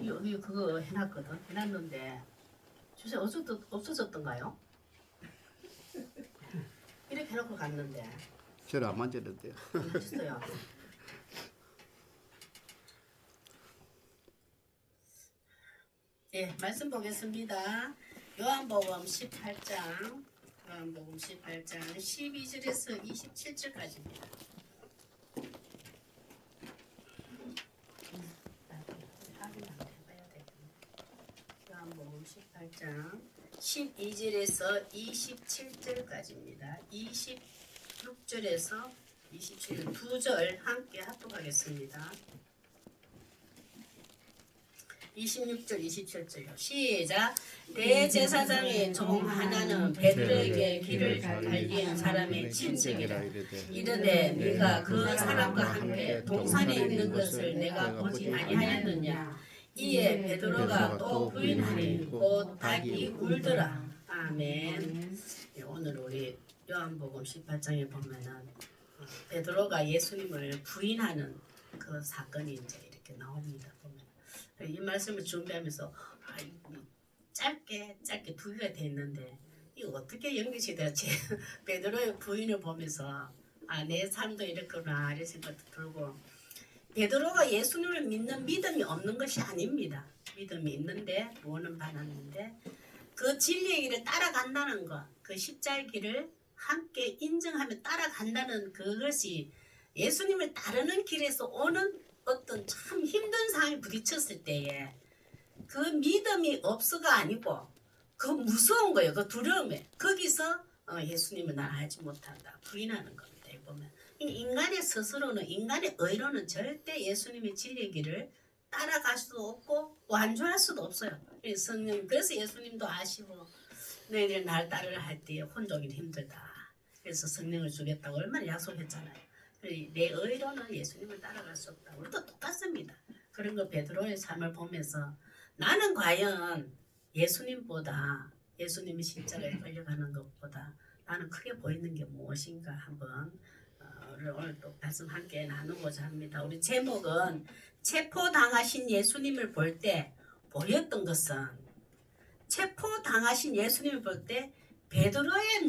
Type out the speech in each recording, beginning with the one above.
여기 그거 해놨거든. 해놨는데 주제 없어졌던가요? 이렇게 해놓고 갔는데 저를 안 만졌는데요. 맛있어요. 예, 말씀 보겠습니다. 요한복음 18장 12절에서 27절까지입니다. 요한복음 18장 12절에서 27절까지입니다. 26절에서 27절 두 절 함께 합독하겠습니다. 26절 27절요. 시작. 대제사장의 종 하나는 베드로에게 길을 알린 사람의 친척이라. 이르되 네가 그 사람과 함께 동산에 있는 것을 내가 보지 아니하였느냐. 이에 베드로가 또 부인하니 곧 닭이 울더라. 아멘. 오늘 우리 요한복음 18장에 보면은 베드로가 예수님을 부인하는 그 사건이 이제 이렇게 나옵니다. 보면 이 말씀을 준비하면서 짧게 두 개가 돼 있는데 이거 어떻게 연결이 되지? 베드로의 부인을 보면서 내 삶도 이렇구나 이런 생각도 들고, 베드로가 예수님을 믿는 믿음이 없는 것이 아닙니다. 믿음이 있는데 구원은 받았는데 그 진리의 길을 따라간다는 것, 그 십자가의 길을 함께 인정하며 따라간다는 그것이 예수님을 따르는 길에서 오는 어떤 참 힘든 상황에 부딪혔을 때에 그 믿음이 없어가 아니고 그 무서운 거예요. 그 두려움에 거기서 예수님을 난 알지 못한다 부인하는 겁니다. 보면 인간의 스스로는, 인간의 의로는 절대 예수님의 진리의 길을 따라갈 수도 없고 완주할 수도 없어요. 성령, 그래서 예수님도 아시고 너희들 날 따르라 할 때 혼자긴 힘들다. 그래서 성령을 주겠다고 얼마나 약속했잖아요. 내 의로는 예수님을 따라갈 수 없다. 우리도 똑같습니다. 그런 거 베드로의 삶을 보면서 나는 과연 예수님보다, 예수님의 십자가에 끌려가는 것보다 나는 크게 보이는 게 무엇인가 한번 오늘 또 말씀 함께 나누고자 합니다. 우리 제목은 체포당하신 예수님을 볼 때 보였던 것은, 체포당하신 예수님을 볼 때 베드로의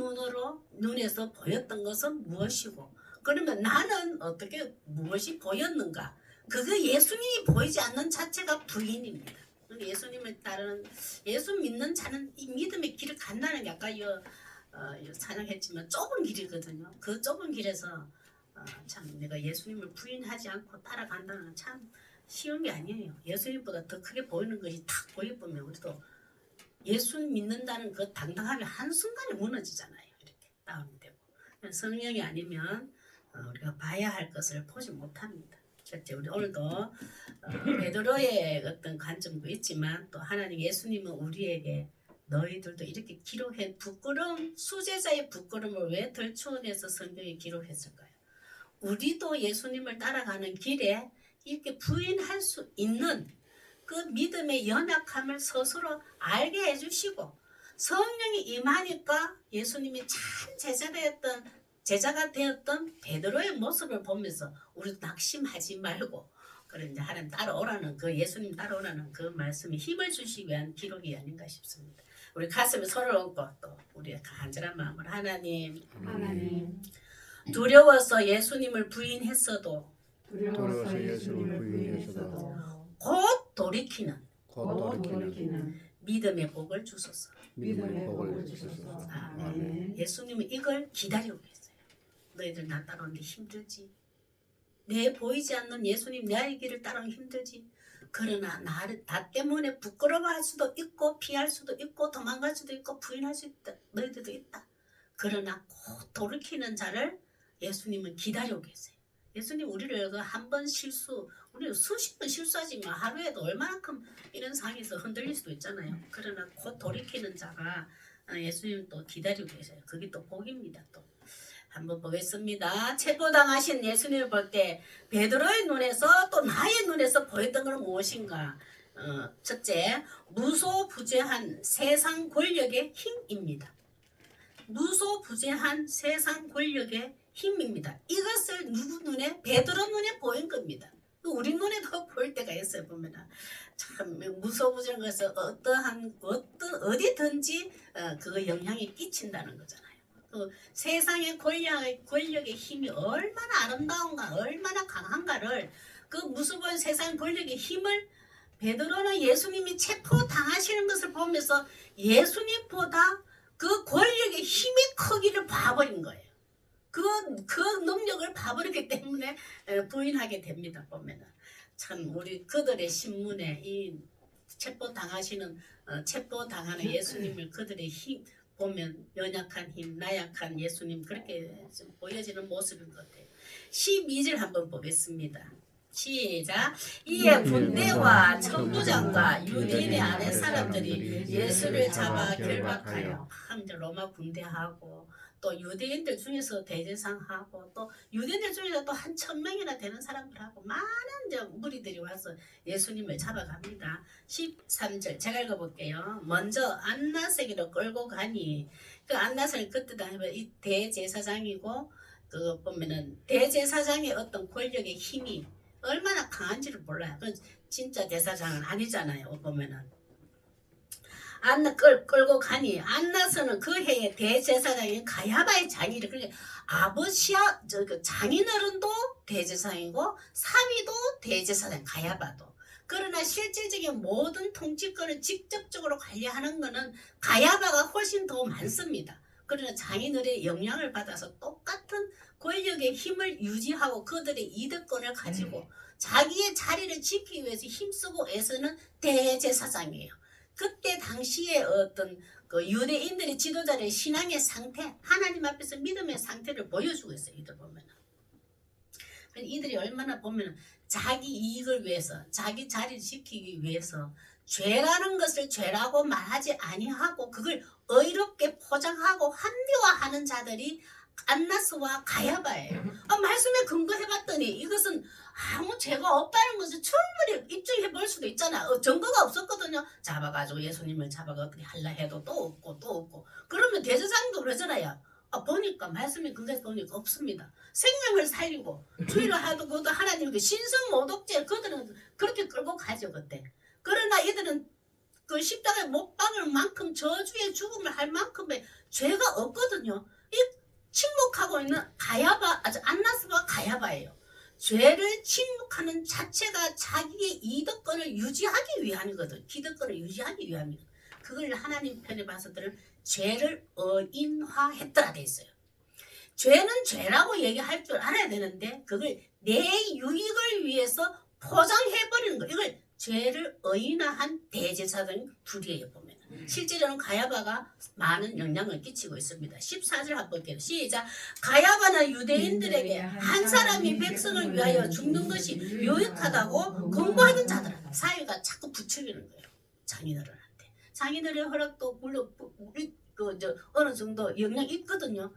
눈에서 보였던 것은 무엇이고, 그러면 나는 어떻게 무엇이 보였는가? 그거 예수님이 보이지 않는 자체가 부인입니다. 예수님을 따르는, 예수 믿는 자는 이 믿음의 길을 간다는 게 아까 찬양했지만 좁은 길이거든요. 그 좁은 길에서 참 내가 예수님을 부인하지 않고 따라간다는 건 참 쉬운 게 아니에요. 예수님보다 더 크게 보이는 것이 탁 보이면 우리도 예수 믿는다는 그 당당함이 한순간에 무너지잖아요. 이렇게 다운되고. 성령이 아니면 우리가 봐야 할 것을 보지 못합니다. 실제 우리 오늘도 베드로의 어떤 관점도 있지만 또 하나님 예수님은 우리에게 너희들도 이렇게 기록해, 부끄러움, 수제자의 부끄러움을 왜 덜추어내서 성경에 기록했을까요? 우리도 예수님을 따라가는 길에 이렇게 부인할 수 있는 그 믿음의 연약함을 스스로 알게 해주시고, 성령이 임하니까 예수님이 참 제자가 되었던 베드로의 모습을 보면서 우리도 낙심하지 말고, 그래 이제 하나님 따라오라는, 그 예수님 따라오라는 그 말씀에 힘을 주시기 위한 기록이 아닌가 싶습니다. 우리 가슴에 손을 얹고 또 우리의 간절한 마음으로 하나님 두려워서 예수님을 부인했어도 곧 돌이키는 믿음의 복을 주소서. 아멘. 예수님은 이걸 기다리고 계세요. 너희들 나 따라오는데 힘들지? 내 보이지 않는 예수님 내 길을 따라오는 힘들지? 그러나 나 때문에 부끄러워할 수도 있고 피할 수도 있고 도망갈 수도 있고 부인할 수 있다. 너희들도 있다. 그러나 곧 돌이키는 자를 예수님은 기다리고 계세요. 예수님 우리를 한 번 우리는 수십 번 실수하지만 하루에도 얼마만큼 이런 상황에서 흔들릴 수도 있잖아요. 그러나 곧 돌이키는 자가 예수님 또 기다리고 계세요. 그게 또 복입니다. 또 한번 보겠습니다. 체포당하신 예수님을 볼 때 베드로의 눈에서 또 나의 눈에서 보였던 것은 무엇인가? 첫째, 무소부재한 세상 권력의 힘입니다. 무소부재한 세상 권력의 힘입니다. 이것을 누구 눈에? 베드로 눈에 보인 겁니다. 우리 눈에도 보일 때가 있어요. 보면은 참 무소부지한 것은 어디든지 그 영향이 끼친다는 거잖아요. 그 세상의 권력의 힘이 얼마나 아름다운가, 얼마나 강한가를 그 무소부한 세상 권력의 힘을 베드로는 예수님이 체포 당하시는 것을 보면서 예수님보다 그 권력의 힘이 크기를 봐버린 거예요. 그 능력을 봐버리기 때문에 부인하게 됩니다. 보면은 참 우리 그들의 신문에 이 체포 당하는 예수님을 그들의 힘 보면 연약한 힘, 나약한 예수님 그렇게 좀 보여지는 모습인 것 같아요. 12절 한번 보겠습니다. 시작. 이에 군대와 천부장과 유대인의 아랫 사람들이 예수를 잡아 결박하여 이제 로마 군대하고 또 유대인들 중에서 대제사장하고 또 유대인들 중에서 또 한 1000명이나 되는 사람들하고 많은 이제 무리들이 와서 예수님을 잡아갑니다. 13절 제가 읽어볼게요. 먼저 안나세기로 끌고 가니 그 안나세는 그때 당시에 이 대제사장이고 그 보면은 대제사장의 어떤 권력의 힘이 얼마나 강한지를 몰라요. 그 진짜 대사장은 아니잖아요. 보면은 끌고 가니 안나서는 그 해의 대제사장인 가야바의 장인이래. 그러니까 아버지야 장인어른도 대제사장이고 사위도 대제사장 가야바도. 그러나 실질적인 모든 통치권을 직접적으로 관리하는 것은 가야바가 훨씬 더 많습니다. 그러나 장인어른의 영향을 받아서 똑같은 권력의 힘을 유지하고 그들의 이득권을 가지고 자기의 자리를 지키기 위해서 힘쓰고 애쓰는 대제사장이에요. 그때 당시에 어떤 그 유대인들의 지도자의 신앙의 상태, 하나님 앞에서 믿음의 상태를 보여주고 있어요. 이들 보면 이들이 얼마나 보면 자기 이익을 위해서, 자기 자리를 지키기 위해서 죄라는 것을 죄라고 말하지 아니하고 그걸 의롭게 포장하고 합리화하는 자들이 안나스와 가야바예요. 말씀에 근거해봤더니 이것은 아무 죄가 없다는 것을 충분히 입증해 볼 수도 있잖아. 증거가 없었거든요. 잡아가지고 예수님을 잡아가 어떻게 하려 해도 또 없고 또 없고. 그러면 대제사장도 그러잖아요. 보니까 말씀에 근거해서 보니까 없습니다. 생명을 살리고 주의를 하도 그것도 하나님의 신성 모독죄 그들은 그렇게 끌고 가죠 그때. 그러나 이들은 그 십자가에 못 박을 만큼 저주의 죽음을 할 만큼의 죄가 없거든요. 이 침묵하고 있는 안나스와 가야바예요. 죄를 침묵하는 자체가 자기의 이득권을 유지하기 위함이거든. 기득권을 유지하기 위함이거든. 그걸 하나님 편에 봐서들은 죄를 의인화했더라 돼 있어요. 죄는 죄라고 얘기할 줄 알아야 되는데 그걸 내 유익을 위해서 포장해버리는 거. 이걸 죄를 의인화한 대제사장 둘이에요 보면. 실제로는 가야바가 많은 영향을 끼치고 있습니다. 14절 한번 볼게요. 시작. 가야바는 유대인들에게 한 사람이 백성을 위하여 죽는 것이 유익하다고 공부하는 자들. 사회가 자꾸 부추기는 거예요. 장인어른한테. 장인어른의 허락도 물론 어느 정도 영향이 있거든요.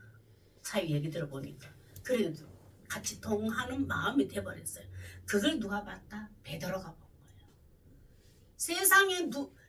사회 얘기 들어보니까. 그래도 같이 동하는 마음이 돼버렸어요. 그걸 누가 봤다? 베드로가 본 거예요.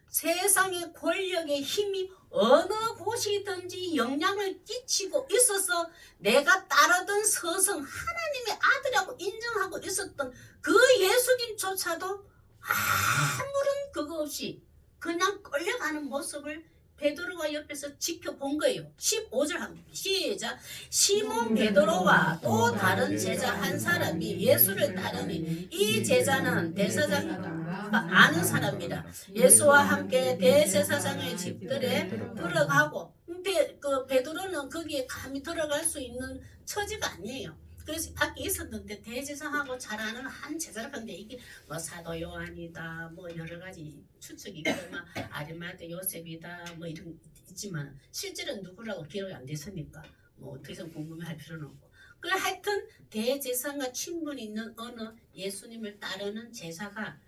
세상의 권력의 힘이 어느 곳이든지 영향을 끼치고 있어서 내가 따르던 서성 하나님의 아들이라고 인정하고 있었던 그 예수님조차도 아무런 그거 없이 그냥 끌려가는 모습을 베드로가 옆에서 지켜본 거예요. 15절 한번 시작. 시몬 베드로와 또 다른 제자 한 사람이 예수를 따르니 이 제자는 대사장 아는 사람이라 예수와 함께 대제사장의 집들에 들어가고 근데 그 베드로는 거기에 감히 들어갈 수 있는 처지가 아니에요. 그래서 밖에 있었는데 대제사장하고 잘 아는 한 제자를 봤는데 이게 뭐 사도 요한이다 뭐 여러 가지 추측이 있고 막 아리마대 요셉이다 뭐 이런 있지만 실제로는 누구라고 기록이 안 됐으니까 뭐 더 이상 궁금해할 필요는 없고 그 하여튼 대제사장과 친분이 있는 어느 예수님을 따르는 제사가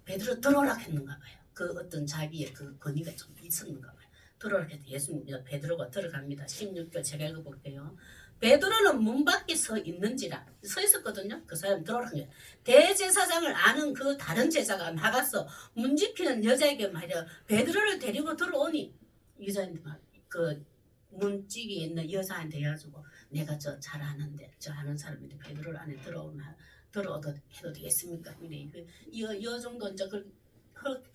베드로 들어오라 했는가 봐요. 그 어떤 자기의 그 권위가 좀 있었는가 봐요. 들어오라 해서 예수님 베드로가 들어갑니다. 16절 제가 읽어볼게요. 베드로는 문 밖에 서 있었거든요. 그 사람 들어오라 한 거예요. 대제사장을 아는 그 다른 제사가 나가서 문 지키는 여자에게 말이야 베드로를 데리고 들어오니 여자한테 그 문지기에 있는 여자한테 해가지고 내가 저 잘 아는데 저 아는 사람인데 베드로를 안에 들어오면 들어도 해도 되겠습니까? 이 정도 이제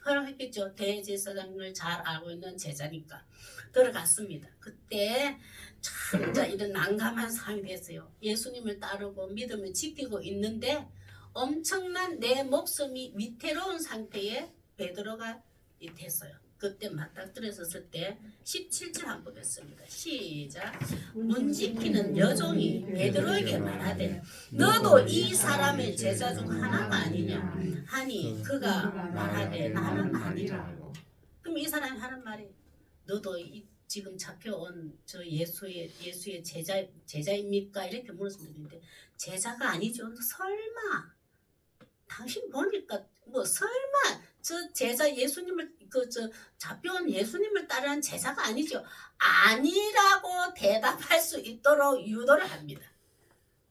허락했겠죠. 대제사장을 잘 알고 있는 제자니까 들어갔습니다. 그때 참 이제 이런 난감한 상황이 됐어요. 예수님을 따르고 믿음을 지키고 있는데 엄청난 내 목숨이 위태로운 상태에 베드로가 됐어요. 그때 맞닥뜨렸었을 때 17절 한번 보겠습니다. 시작. 문 지키는 여종이 베드로에게 말하되 너도 이 사람의 제자 중 하나가 아니냐 하니 그가 말하되 나는 아니라. 그럼 이 사람이 하는 말이 너도 지금 잡혀온 저 예수의 제자입니까? 이렇게 물었는데 제자가 아니죠. 설마 당신 보니까 뭐 설마 저 제자 예수님을 잡혀온 예수님을 따르는 제자가 아니죠. 아니라고 대답할 수 있도록 유도를 합니다.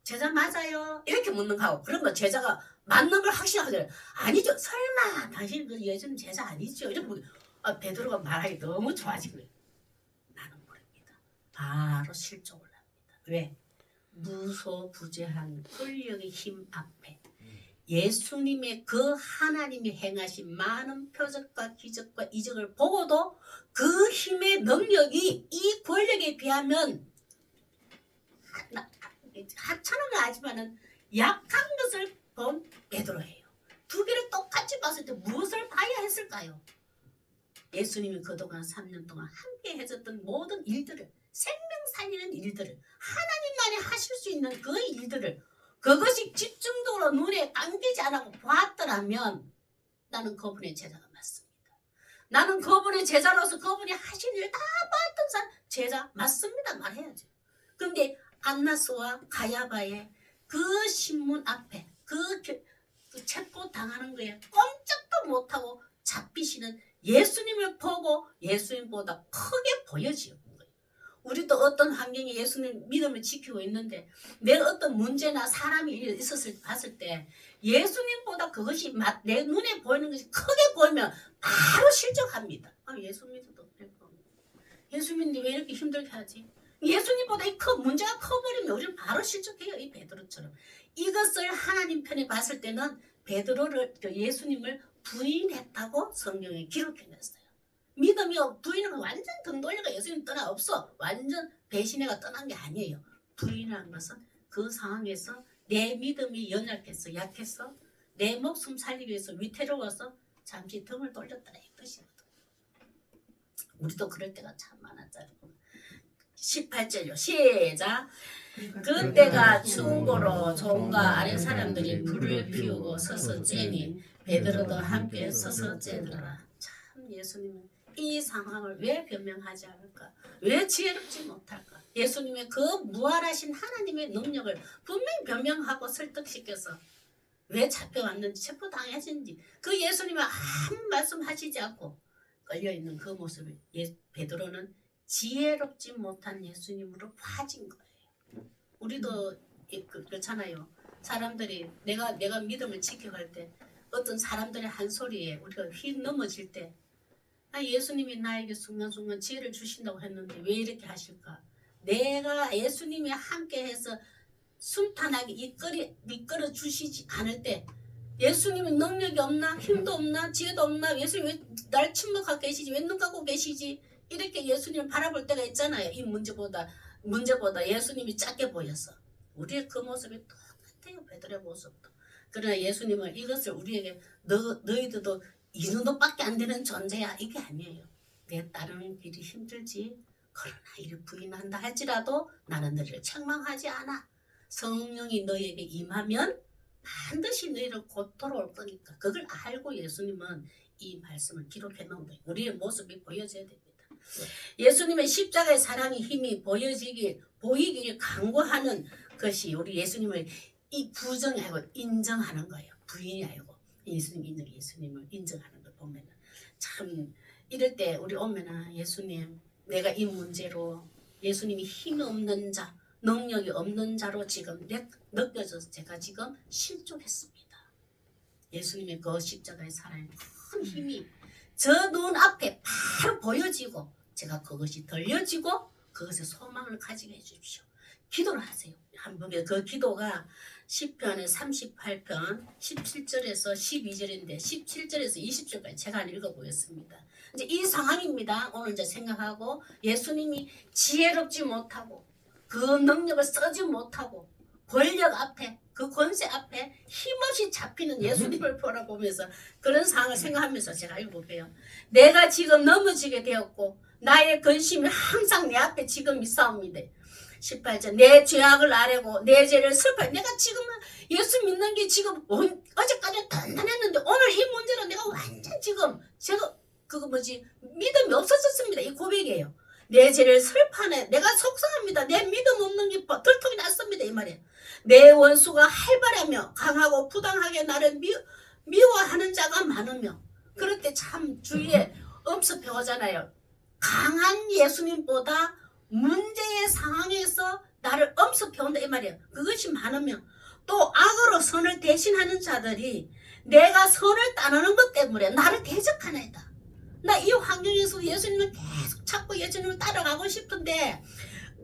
제자 맞아요? 이렇게 묻는 거하고 그런 거 제자가 맞는 걸 확신하잖아요. 아니죠. 설마 당신 그 예수님 제자 아니죠? 이렇게 베드로가 말하기 너무 좋아진 거예요. 나는 모릅니다. 바로 실족을 합니다. 왜? 무소부재한 권력의 힘 앞에 예수님의 그 하나님이 행하신 많은 표적과 기적과 이적을 보고도 그 힘의 능력이 이 권력에 비하면 하찮은 거 아니지만은 약한 것을 본 베드로예요. 두 개를 똑같이 봤을 때 무엇을 봐야 했을까요? 예수님이 그동안 3년 동안 함께 해줬던 모든 일들을 생명 살리는 일들을 하나님만이 하실 수 있는 그 일들을 그것이 집중적으로 눈에 감기지 않고 보았더라면 나는 그분의 제자가 맞습니다. 나는 그분의 제자로서 그분이 하신 일 다 봤던 사람 제자 맞습니다 말해야죠. 그런데 안나스와 가야바의 그 신문 앞에 그 체포당하는 거에 꼼짝도 못하고 잡히시는 예수님을 보고 예수님보다 크게 보여지요. 우리도 어떤 환경에 예수님 믿음을 지키고 있는데 내가 어떤 문제나 사람이 봤을 때 예수님보다 그것이 내 눈에 보이는 것이 크게 보이면 바로 실족합니다. 예수 믿어도 예수 믿는데 왜 이렇게 힘들게 하지? 예수님보다 문제가 커버리면 우리는 바로 실족해요. 이 베드로처럼. 이것을 하나님 편에 봤을 때는 베드로를 예수님을 부인했다고 성경에 기록해놨어요. 믿음이 부인은 완전 등 돌려가 예수님 떠나 없어. 완전 배신해가 떠난 게 아니에요. 부인이라는 것은 그 상황에서 내 믿음이 연약해서 약해서 내 목숨 살리기 위해서 위태로워서 잠시 등을 돌렸다라 이 뜻이거든. 우리도 그럴 때가 참 많았잖아요. 18절요. 시작. 그때가 추운 고로 종과 아래 사람들이 불을 피우고 서서 쬐니 베드로도 함께 서서 쬐더라. 참 예수님은 이 상황을 왜 변명하지 않을까? 왜 지혜롭지 못할까? 예수님의 그 무한하신 하나님의 능력을 분명히 변명하고 설득시켜서 왜 잡혀왔는지 체포당했는지 그 예수님은 아무 말씀하시지 않고 걸려있는 그 모습을 베드로는 지혜롭지 못한 예수님으로 빠진 거예요. 우리도 그렇잖아요. 사람들이 내가 믿음을 지켜갈 때 어떤 사람들의 한 소리에 우리가 휙 넘어질 때 예수님이 나에게 순간순간 지혜를 주신다고 했는데 왜 이렇게 하실까? 내가 예수님이 함께해서 순탄하게 이끌어 주시지 않을 때 예수님은 능력이 없나? 힘도 없나? 지혜도 없나? 예수님 왜 날 침묵하고 계시지? 왜 눈 감고 계시지? 이렇게 예수님을 바라볼 때가 있잖아요. 이 문제보다 예수님이 작게 보였어. 우리의 그 모습이 똑같아요. 베드로의 모습도. 그러나 예수님은 이것을 우리에게 너희들도 이 정도밖에 안 되는 존재야. 이게 아니에요. 내 따르는 길이 힘들지. 그러나 이를 부인한다 할지라도 나는 너희를 책망하지 않아. 성령이 너희에게 임하면 반드시 너희를 곧 돌아올 거니까. 그걸 알고 예수님은 이 말씀을 기록해 놓은 거예요. 우리의 모습이 보여져야 됩니다. 예수님의 십자가의 사랑의 힘이 보이길 강구하는 것이 우리 예수님을 이 부정이 아니고 인정하는 거예요. 부인이 아니고 예수님을 인정하는 걸 보면 참 이럴 때 우리 오면은 예수님 내가 이 문제로 예수님이 힘이 없는 자 능력이 없는 자로 지금 느껴져서 제가 지금 실족했습니다. 예수님의 그 십자가의 사랑의 큰 힘이 저 눈앞에 바로 보여지고 제가 그것이 들려지고 그것에 소망을 가지게 해주십시오. 기도를 하세요. 한번 그 기도가 시편의 38편 17절에서 12절인데 17절에서 20절까지 제가 한번 읽어보겠습니다. 이제 이 상황입니다. 오늘 이제 생각하고 예수님이 지혜롭지 못하고 그 능력을 쓰지 못하고 권력 앞에 그 권세 앞에 힘없이 잡히는 예수님을 바라보면서 그런 상황을 생각하면서 제가 읽어볼게요. 내가 지금 넘어지게 되었고 나의 근심이 항상 내 앞에 지금 있사옵니다. 18절 내 죄악을 아뢰고 내 죄를 슬퍼해. 내가 지금 예수 믿는 게 지금 어제까지 단단했는데 오늘 이 문제로 내가 완전 지금 제가 그거 믿음이 없어졌습니다. 이 고백이에요. 내 죄를 슬퍼하네. 내가 속상합니다. 내 믿음 없는 게 들통이 났습니다. 이 말이에요. 내 원수가 활발하며 강하고 부당하게 나를 미워하는 자가 많으며 그럴 때 참 주위에 엄습해오잖아요. 강한 예수님보다 문제의 상황에서 나를 엄습해온다 이 말이에요. 그것이 많으면 또 악으로 선을 대신하는 자들이 내가 선을 따르는 것 때문에 나를 대적하나이다. 나 이 환경에서 예수님을 계속 찾고 예수님을 따라가고 싶은데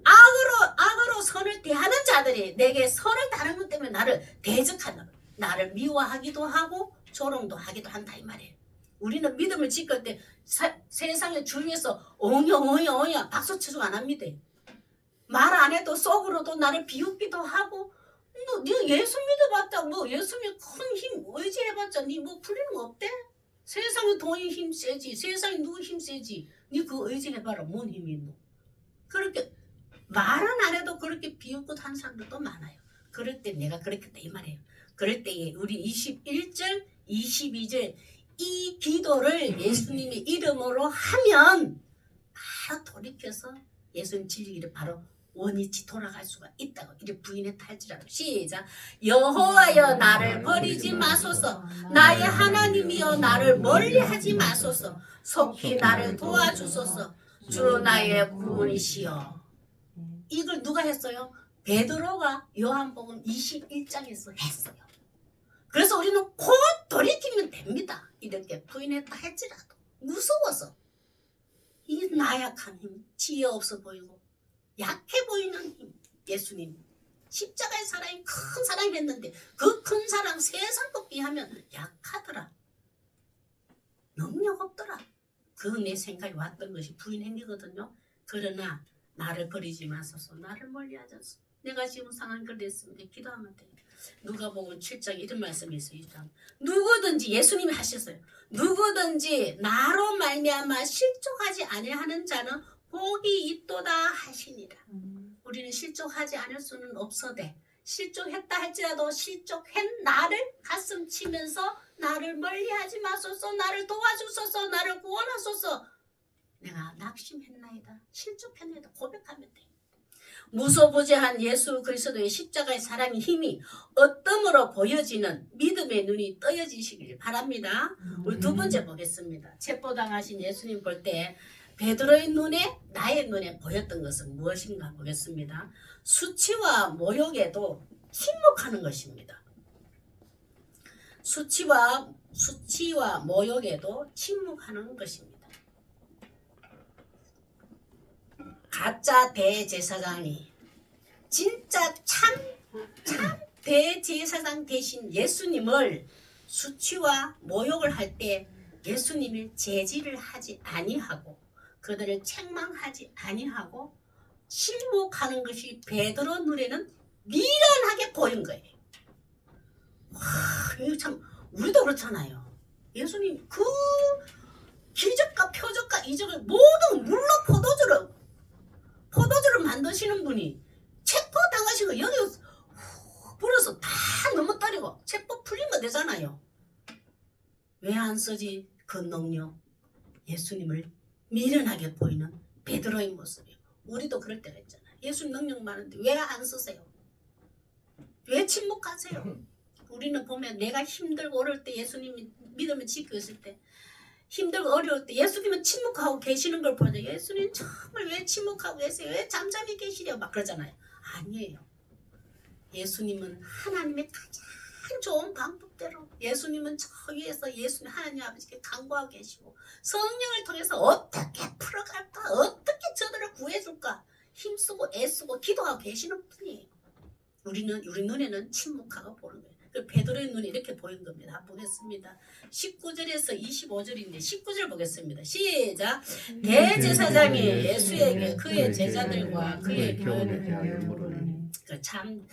악으로 선을 대하는 자들이 내게 선을 따르는 것 때문에 나를 대적한다. 나를 미워하기도 하고 조롱도 하기도 한다 이 말이에요. 우리는 믿음을 지킬 때 세상의 주위에서 옹여 박수 치고 안 합니다. 말 안 해도 속으로도 나를 비웃기도 하고 너 예수 믿어봤자 예수님 큰 힘 의지해봤자 니 풀리는 거 없대? 세상에 돈이 힘 세지 세상에 누구 힘 세지 니 그거 의지해봐라 뭔 힘이 있노? 그렇게 말은 안 해도 그렇게 비웃고 한 사람들도 많아요. 그럴 때 내가 그렇겠다 이 말이에요. 그럴 때 우리 21절 22절 이 기도를 예수님의 이름으로 하면 바로 돌이켜서 예수님 진리기를 바로 원위치 돌아갈 수가 있다고 이렇게 부인했다 할지라도 시작 여호와여 나를 버리지 마소서 나의 하나님이여 나를 멀리하지 마소서 속히 나를 도와주소서 주 나의 구원이시여. 이걸 누가 했어요? 베드로가 요한복음 21장에서 했어요. 그래서 우리는 곧 돌이키면 됩니다. 이렇게 부인했다 할지라도 무서워서 이 나약한 힘 지혜 없어 보이고 약해 보이는 힘 예수님 십자가의 사랑이 큰 사랑했는데 그 큰 사랑 세상 것 비하면 약하더라. 능력 없더라. 그 내 생각이 왔던 것이 부인행위거든요. 그러나 나를 버리지 마소서 나를 멀리하지 않소서. 내가 지금 상황 그랬습니다. 기도하면 돼요. 누가복음 7장 이런 말씀이 있어요. 누구든지 예수님이 하셨어요. 누구든지 나로 말미암아 실족하지 아니하는 자는 복이 있도다 하시니라. 우리는 실족하지 않을 수는 없어대. 실족했다 할지라도 실족한 나를 가슴 치면서 나를 멀리하지 마소서 나를 도와주소서 나를 구원하소서. 내가 낙심했나이다 실족했나이다 고백하면 돼. 무소부재한 예수 그리스도의 십자가의 사랑의 힘이 어떠므로 보여지는 믿음의 눈이 떠여지시길 바랍니다. 우리 두 번째 보겠습니다. 체포당하신 예수님 볼 때 베드로의 눈에 나의 눈에 보였던 것은 무엇인가 보겠습니다. 수치와 모욕에도 침묵하는 것입니다. 수치와 모욕에도 침묵하는 것입니다. 가짜 대제사장이 진짜 참 대제사장 되신 예수님을 수치와 모욕을 할 때 예수님이 제지를 하지 아니하고 그들을 책망하지 아니하고 침묵하는 것이 베드로 눈에는 미련하게 보인 거예요. 와, 이거 참 우리도 그렇잖아요. 예수님 그 기적과 표적과 이적을 모두 물로 포도주를 만드시는 분이 체포 당하시고 여기 불어서 다 넘어뜨리고 체포 풀리면 되잖아요. 왜 안 쓰지 그 능력? 예수님을 미련하게 보이는 베드로의 모습이에요. 우리도 그럴 때가 있잖아요. 예수 능력 많은데 왜 안 쓰세요? 왜 침묵하세요? 우리는 보면 내가 힘들고 어려울 때 예수님이 믿음을 지키고 있을 때 힘들고 어려울 때 예수님은 침묵하고 계시는 걸 보는데 예수님 정말 왜 침묵하고 계세요? 왜 잠잠히 계시려? 막 그러잖아요. 아니에요. 예수님은 하나님의 가장 좋은 방법대로 예수님은 저 위에서 예수님 하나님 아버지께 간구하고 계시고 성령을 통해서 어떻게 풀어갈까? 어떻게 저들을 구해줄까? 힘쓰고 애쓰고 기도하고 계시는 분이에요. 우리 눈에는 침묵하고 보는 거예요. 그 베드로의 눈이 이렇게 보인 겁니다. 보겠습니다. 19절에서 25절인데 19절 보겠습니다. 시작. 대제사장이 예수에게 그의 제자들과 그의 교훈을 대하여 물으니 참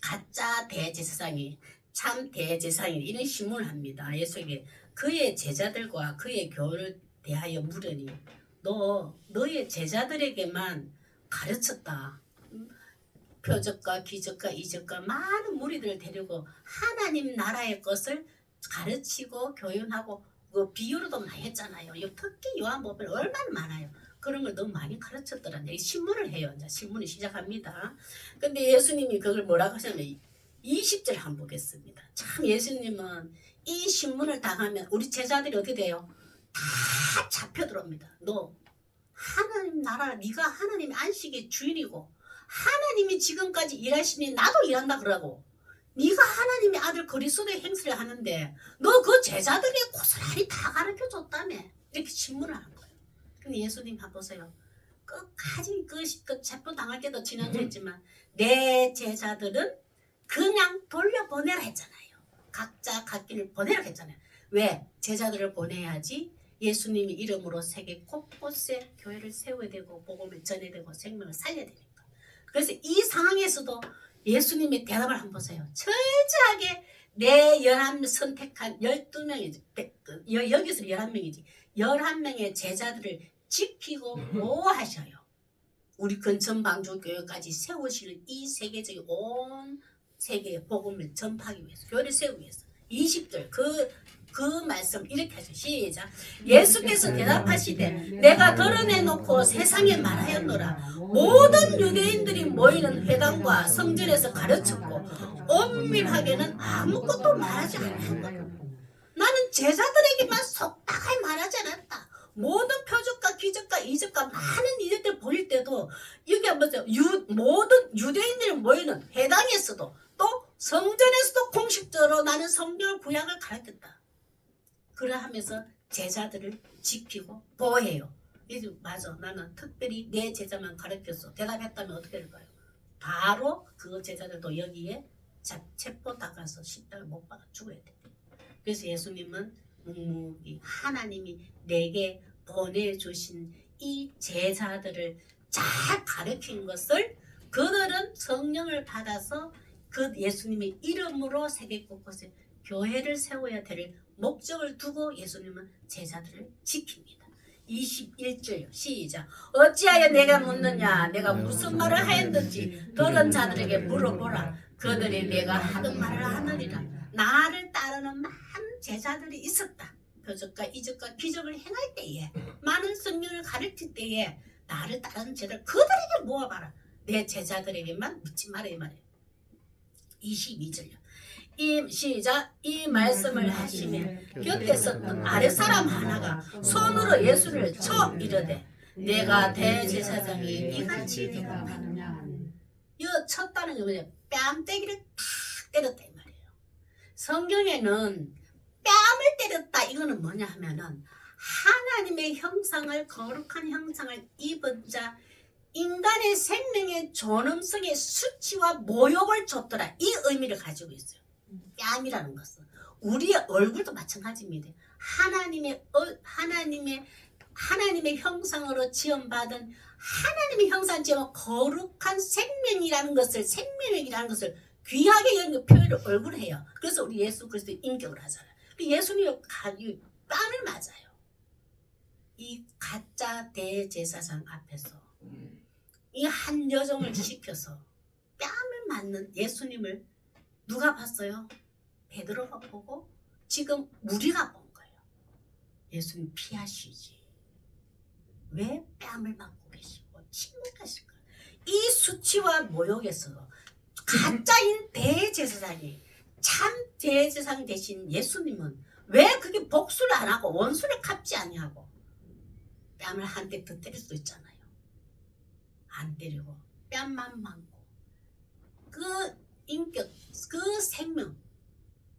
가짜 대제사장이 참 대제사장이 이런 신문을 합니다. 예수에게 그의 제자들과 그의 교훈을 대하여 물으니 너의 제자들에게만 가르쳤다. 표적과 기적과 이적과 많은 무리들을 데리고 하나님 나라의 것을 가르치고 교훈하고 그 비유로도 많이 했잖아요. 특히 요한복음에 얼마나 많아요. 그런 걸 너무 많이 가르쳤더라는 신문을 해요. 이제 신문을 시작합니다. 근데 예수님이 그걸 뭐라고 하시냐면 20절 한번 보겠습니다. 참 예수님은 이 신문을 당하면 우리 제자들이 어떻게 돼요? 다 잡혀 들어옵니다. 너 하나님 나라 네가 하나님의 안식의 주인이고 하나님이 지금까지 일하시니 나도 일한다 그러고 네가 하나님의 아들 그리스도의 행세를 하는데 너 그 제자들에게 고스란히 다 가르쳐줬다며 이렇게 신문을 하는 거예요. 근데 예수님 한번 보세요. 끝까지 그 체포 당할 때도 지난주에 했지만 내 제자들은 그냥 돌려보내라 했잖아요. 각자 갈 길을 보내라 했잖아요. 왜? 제자들을 보내야지 예수님이 이름으로 세계 곳곳에 교회를 세워야 되고 복음을 전해야 되고 생명을 살려야 되니까. 그래서 이 상황에서도 예수님의 대답을 한번 보세요. 철저하게 내 11 선택한 12명이지 여기서 11명이지 11명의 제자들을 지키고 보호하셔요. 우리 근천방주교회까지 세우시는 이 세계적인 온 세계의 복음을 전파하기 위해서 교회를 세우기 위해서 20절 그 말씀 이렇게 하죠. 시작. 예수께서 대답하시되 내가 드러내놓고 세상에 말하였노라. 모든 유대인들이 모이는 회당과 성전에서 가르쳤고 엄밀하게는 아무것도 말하지 않았다. 나는 제자들에게만 속닥하게 말하지 않았다. 모든 표적과 기적과 이적과 많은 이적들 보일 때도 여기 한번 보세요. 모든 유대인들이 모이는 회당에서도 또 성전에서도 공식적으로 나는 성경 구약을 가르쳤다. 그러하면서 제자들을 지키고 보호해요. 이제 맞아. 나는 특별히 내 제자만 가르쳤어. 대답했다면 어떻게 될까요? 바로 그 제자들도 여기에 체포 당해서 십자가 못 박아 죽어야 돼. 그래서 예수님은 묵묵히 하나님이 내게 보내주신 이 제자들을 잘 가르친 것을 그들은 성령을 받아서 그 예수님의 이름으로 세계 곳곳에 교회를 세워야 될 목적을 두고 예수님은 제자들을 지킵니다. 21절 시작. 어찌하여 내가 묻느냐? 내가 무슨 말을 하였는지 들은 자들에게 물어보라. 그들이 내가 하던 말을 하느니라. 나를 따르는 많은 제자들이 있었다. 표적과 이적과 기적을 행할 때에 많은 성령을 가르칠 때에 나를 따르는 제자들 그들에게 모아봐라. 내 제자들에게만 묻지 마라 이 말이에요. 22절요. 이 말씀을 하시며 곁에 섰던 아랫사람 하나가 손으로 예수를 쳐 이르되 내가 대제사장이 이같이 대답하느냐. 이 쳤다는 게 뭐냐? 뺨때기를 탁 때렸다 이 말이에요. 성경에는 뺨을 때렸다 이거는 뭐냐 하면은 하나님의 형상을 거룩한 형상을 입은 자 인간의 생명의 존엄성의 수치와 모욕을 줬더라 이 의미를 가지고 있어요. 뺨이라는 것은 우리의 얼굴도 마찬가지입니다. 하나님의 형상으로 지음받은 하나님의 형상 지음 거룩한 생명이라는 것을 생명이라는 것을 귀하게 여기는 표현을 얼굴을 해요. 그래서 우리 예수 그리스도 인격을 하잖아요. 예수님이 뺨을 맞아요. 이 가짜 대제사장 앞에서 이 한 여종을 시켜서 뺨을 맞는 예수님을 누가 봤어요? 베드로가 보고 지금 우리가 본 거예요. 예수님 피하시지. 왜 뺨을 맞고 계시고 침묵하실까요? 이 수치와 모욕에서 가짜인 대제사장이 참 대제사장 대신 예수님은 왜 그게 복수를 안 하고 원수를 갚지 아니하고 뺨을 한 대 더 때릴 수도 있잖아요. 안 때리고 뺨만 맞고 그 인격, 그 생명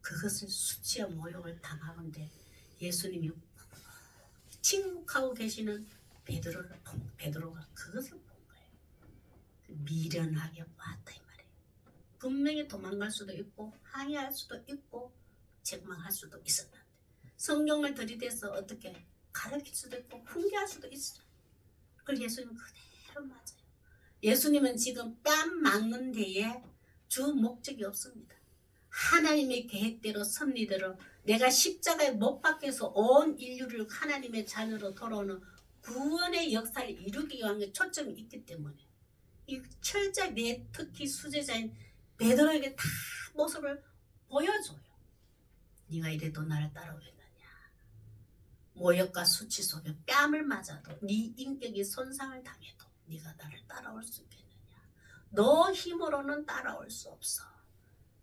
그것을 수치와 모욕을 당하는데 예수님이 침묵하고 계시는 베드로가 그것을 본 거예요. 미련하게 왔다 이 말이에요. 분명히 도망갈 수도 있고 항의할 수도 있고 책망할 수도 있었는데 성경을 들이대서 어떻게 가르칠 수도 있고 훈계할 수도 있어요. 그걸 예수님은 그대로 맞아요. 예수님은 지금 뺨 맞는 데에 주 목적이 없습니다. 하나님의 계획대로 섭리대로 내가 십자가에 못 박혀서 온 인류를 하나님의 자녀로 돌아오는 구원의 역사를 이루기 위한 초점이 있기 때문에 이 철저히 내 특히 수제자인 베드로에게 다 모습을 보여줘요. 네가 이래도 나를 따라오겠느냐. 모욕과 수치 속에 뺨을 맞아도 네 인격이 손상을 당해도 네가 나를 따라올 수 있겠느냐. 너 힘으로는 따라올 수 없어.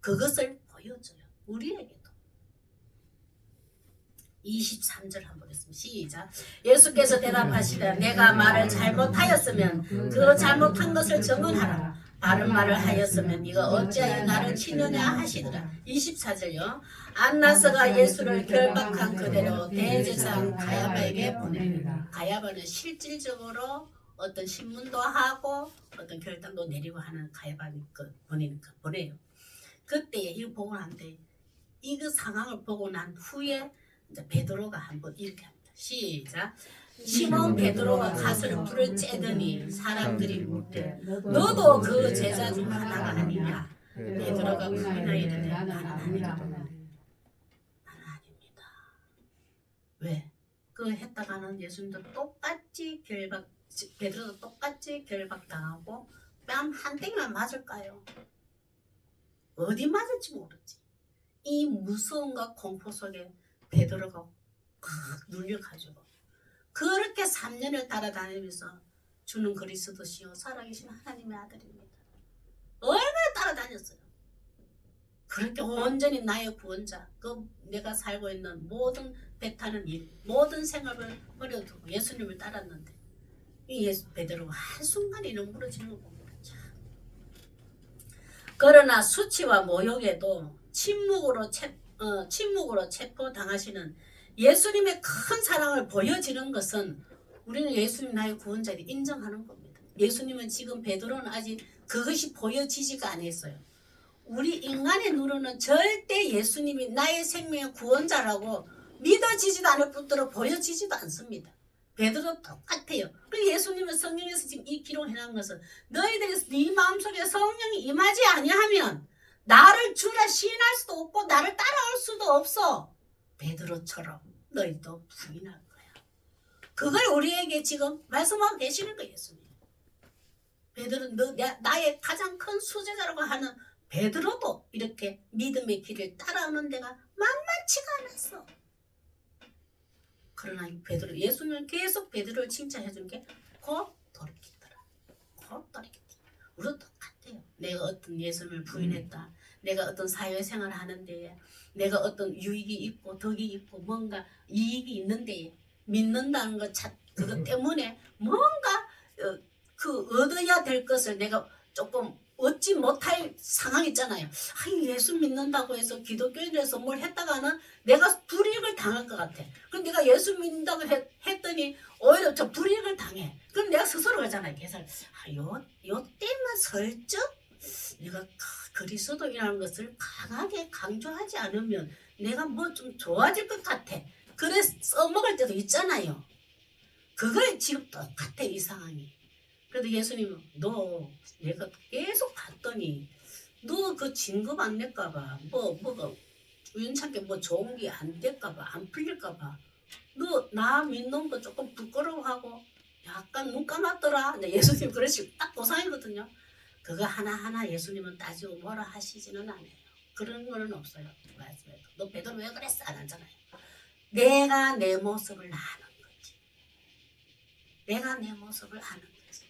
그것을 보여줘요. 우리에게도. 23절 한번 보겠습니다. 시작. 예수께서 대답하시되 내가 말을 잘못하였으면 그 잘못한 것을 증언하라. 바른 말을 하였으면 네가 어찌하여 나를 치느냐 하시더라. 24절요. 안나스가 예수를 결박한 그대로 대제사장 가야바에게 보냅니다. 가야바는 실질적으로 어떤 신문도 하고 어떤 결단도 내리고 하는 가야바를 보내요. 그때 이거 보고 난데 이 상황을 보고 난 후에 이제 베드로가 한번 이렇게 합니다. 시작. 시몬 베드로가 가스를 불을 쬐더니 사람들이 묻되 너도 그 제자 중 하나가 아니냐. 베드로가 부인하여 이르되 나는 아니라. 나는 아닙니다. 왜? 그 했다가는 예수님도 똑같이 베드로도 똑같이 결박당하고 뺨 한 땡만 맞을까요? 어디 맞을지 모르지. 이 무서움과 공포 속에 베드로가 꽉 눌려가지고 그렇게 3년을 따라다니면서 주는 그리스도시요 살아계신 하나님의 아들입니다. 얼마나 따라다녔어요. 그렇게 온전히 나의 구원자, 그 내가 살고 있는 모든 배 타는 일, 모든 생각을 버려두고 예수님을 따랐는데 이 베드로가 한순간에 무너지는 거 봅니다. 그러나 수치와 모욕에도 침묵으로 체포당하시는 예수님의 큰 사랑을 보여지는 것은 우리는 예수님 나의 구원자를 인정하는 겁니다. 예수님은 지금 베드로는 아직 그것이 보여지지가 않았어요. 우리 인간의 눈으로는 절대 예수님이 나의 생명의 구원자라고 믿어지지도 않을 뿐더러 보여지지도 않습니다. 베드로 똑같아요. 그리고 예수님은 성경에서 지금 이 기록해놓은 것은 너희들이 네 마음속에 성령이 임하지 아니하면 나를 주라 시인할 수도 없고 나를 따라올 수도 없어. 베드로처럼 너희도 부인할 거야. 그걸 우리에게 지금 말씀하고 계시는 거예요. 예수님. 베드로 나의 가장 큰 수제자라고 하는 베드로도 이렇게 믿음의 길을 따라오는 데가 만만치가 않았어. 그러나 베드로 예수님은 계속 베드로를 칭찬해 준 게 곧 돌이키더라. 곧 돌이키더라. 우리도 똑같아요. 내가 어떤 예수님을 부인했다. 내가 어떤 사회생활을 하는 데에 내가 어떤 유익이 있고 덕이 있고 뭔가 이익이 있는 데에 믿는다는 그것 때문에 뭔가 얻어야 될 것을 내가 조금 얻지 못할 상황 있잖아요. 예수 믿는다고 해서 기독교인에서 뭘 했다가는 내가 불이익을 당할 것 같아. 그럼 내가 예수 믿는다고 했더니 오히려 저 불이익을 당해. 그럼 내가 스스로 가잖아요. 그래서 요 때만 슬쩍 내가 그리스도인이라는 것을 강하게 강조하지 않으면 내가 뭐 좀 좋아질 것 같아. 그래 써먹을 때도 있잖아요. 그걸 지금 똑같아 이 상황이. 그래도 예수님은 너 내가 계속 봤더니 너 그 진급 안 낼까봐 뭐가 우연찮게 뭐 좋은 게 안 될까봐 안 풀릴까봐 너 나 믿는 거 조금 부끄러워하고 약간 눈 감았더라. 근데 예수님 그러시고 딱 고상이거든요. 그거 하나하나 예수님은 따지고 뭐라 하시지는 않아요. 그런 거는 없어요. 말씀해도 너 베드로 왜 그랬어? 안 하잖아요. 내가 내 모습을 아는 거지. 내가 내 모습을 아는 거지.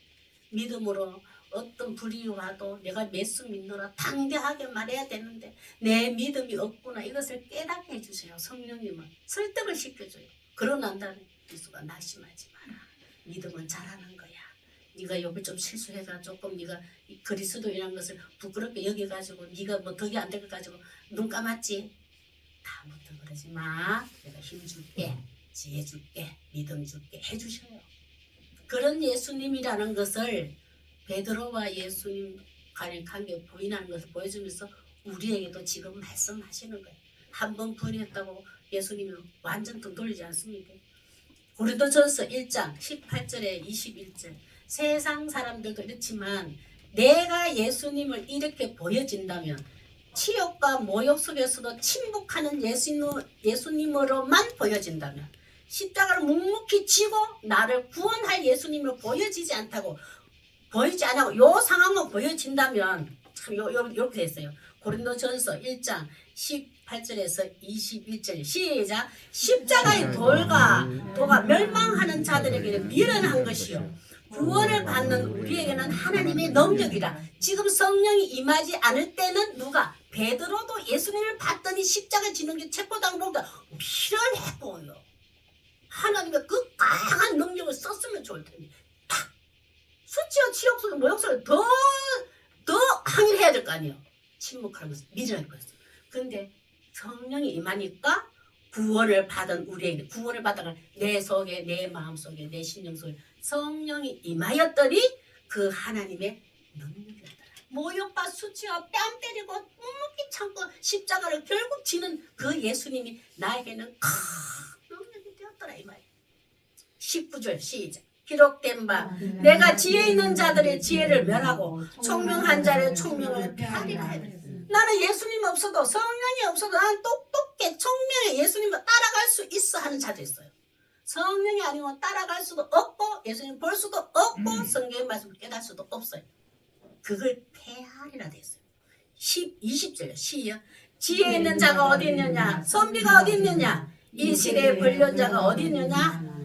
믿음으로 어떤 불이 와도 내가 예수 믿노라 당대하게 말해야 되는데 내 믿음이 없구나 이것을 깨닫게 해주세요. 성령님은 설득을 시켜줘요. 그러고 난 다음에 예수가 낙심하지 마라. 믿음은 잘하는 거야. 네가 여기 좀 실수해가 조금 네가 그리스도이라는 것을 부끄럽게 여겨가지고 네가 뭐 덕이 안 될 것 가지고 눈 감았지. 다음부터 그러지 마. 내가 힘 줄게. 지혜 줄게. 믿음 줄게. 해주셔요. 그런 예수님이라는 것을 베드로와 예수님 간의 관계 부인하는 것을 보여주면서 우리에게도 지금 말씀하시는 거예요. 한 번 부인했다고 예수님이 완전 등 돌리지 않습니까? 고린도전서 1장 18절에 21절 세상 사람들도 이렇지만 내가 예수님을 이렇게 보여진다면 치욕과 모욕 속에서도 침묵하는 예수님으로만 보여진다면 십자가를 묵묵히 지고 나를 구원할 예수님을 보여지지 않다고 보이지 않고 요 상황만 보여진다면 참 이렇게 됐어요. 고린도전서 1장 18절에서 21절 시작. 십자가의 도가 멸망하는 자들에게 미련한 것이요 구원을 받는 우리에게는 하나님의 능력이라. 지금 성령이 임하지 않을 때는 누가 베드로도 예수님을 봤더니 십자가 지는 게 체포당보다 미련해 보여. 하나님의 그 강한 능력을 썼으면 좋을 텐데 탁 수치와 치욕 속에 모욕 속에 더 항의를 해야 될 거 아니에요. 침묵하는 것은 미련할 거였어. 그런데 성령이 임하니까 구원을 받은 우리에게 구원을 받아가 내 속에 내 마음 속에 내 심령 속에 성령이 임하였더니 그 하나님의 능력이었더라. 모욕과 수치와 뺨 때리고 묵묵히 참고 십자가를 결국 지는 그 예수님이 나에게는 큰 능력이 되었더라 이 말이에요. 19절 시작. 기록된 바 내가 지혜 있는 자들의 지혜를 멸하고 총명한 자의 총명을 폐하리라 하였다. 나는 예수님 없어도 성령이 없어도 나는 똑똑해 총명해 예수님을 따라갈 수 있어 하는 자도 있어요. 성령이 아니면 따라갈 수도 없고 예수님 볼 수도 없고 성경의 말씀을 깨달을 수도 없어요. 그걸 폐하리라 됐어요. 20절 시여 지혜 있는 자가 어디 있느냐 선비가 어디 있느냐 이 시대의 불륜자가 어디 있느냐